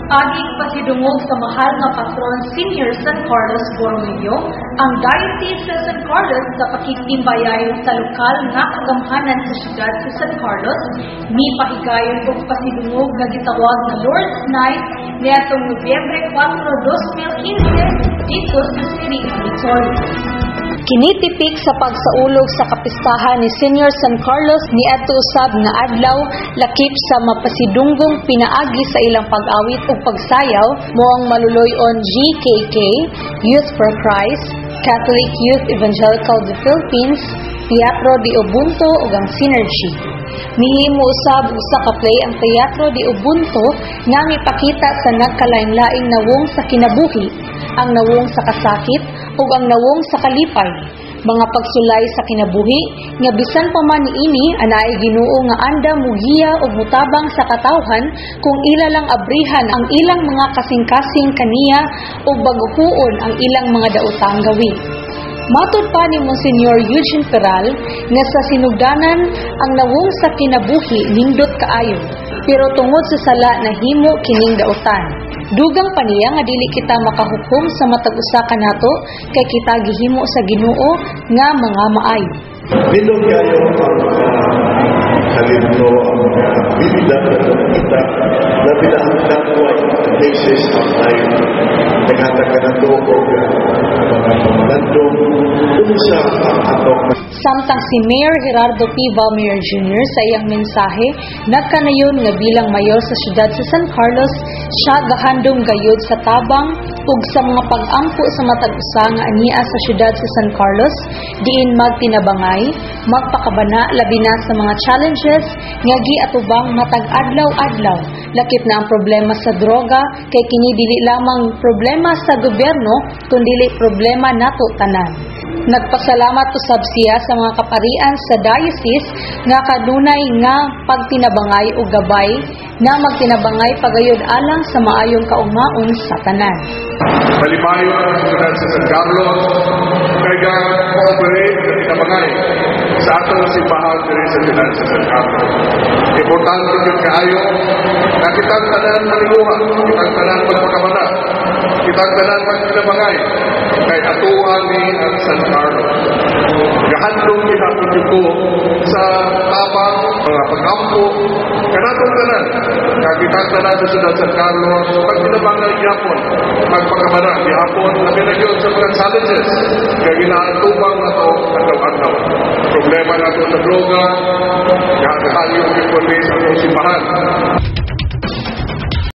Aging pasidungog sa mahal nga patron Senior San Carlos Borromeo, ang Diocese sa San Carlos sa pakigtimbayayon sa lokal nga kagamhanan sa siyudad sa San Carlos, ni pahigayon og pasidungog nga gitawag na Lord's Night niadtong Nobyembre 4, 2015 dito sa City Auditorium. Kinitipik sa pagsaulog sa kapistahan ni Senior San Carlos niadto usab nga adlaw lakip sa mapasidunggong pinaagi sa ilang pag-awit ug pagsayaw moang maluloy-on GKK, Youth for Christ, Catholic Youth Evangelical of the Philippines, Teatro de Ubuntu ug ang Synergy. Mihimo usab usa ka play ang Teatro de Ubuntu nga mipakita sa nagkalain-laing nawong sa kinabuhi, ang nawong sa kasakit ug ang nawong sa kalipay, mga pagsulay sa kinabuhi nga bisan pa man niini anaay Ginoo nga anda mugiya ug mutabang sa katawhan kung ila lang abrihan ang ilang mga kasing-kasing kaniya ug baguhuon ang ilang mga daotang gawi. Matud pa ni Monsignor Eugene Peral nga sa sinugdanan ang nawong sa kinabuhi nindot kaayo, pero tungod sa sala nahimo kining daotan. Dugang pa niya nga dili kita makahukom sa matag usa kanato kay kita gihimo sa Ginoo nga mga maayo. Dito kayo ang kalibro ang bibida ng kita na pinakatawag ang basis of life. Naghataganato o mga pamalandong unsa ang atok. Samtang si Mayor Gerardo P. Valmer Jr. sa iyang mensahe, nagkanayon nga bilang mayor sa siyudad sa San Carlos, siya gahandom gayud sa tabang ug sa mga pag-ampo sa matag usa nga ania sa siyudad sa San Carlos, diin magtinabangay, magpakabana labi na sa mga challenges nga giatubang matag adlaw-adlaw. Lakip na ang problema sa droga kay kini dili lamang problema sa gobyerno kundi problema nato tanan. Nagpasalamat usab siya sa mga kaparian sa diocese nga kanunay nga pagtinabangay o gabay na magtinabangay pagayod alang sa maayong kaugmaon sa tanan. Malipayo ang siyudad sa San Carlos kay ga-cooperate sa tinabangay sa atong simbahan diri sa siyudad sa San Carlos. Importante yung kaayo na kitang tanan maniluha, kitang tanan magpakabana, kitang tanan magtinabangay kay atuan ni ang San Carlos. Gahandong kinapin ko sa tabang mga pag-ampo kanatong tanan kakitang tanan sa siyudad San Carlos pagtinabangay yapon magpakabana yapon labi na yun sa mga challenges kaya ginaatubang na ito adlaw-adlaw. Problema na ito sa droga, kakatayo yung police at simbahan.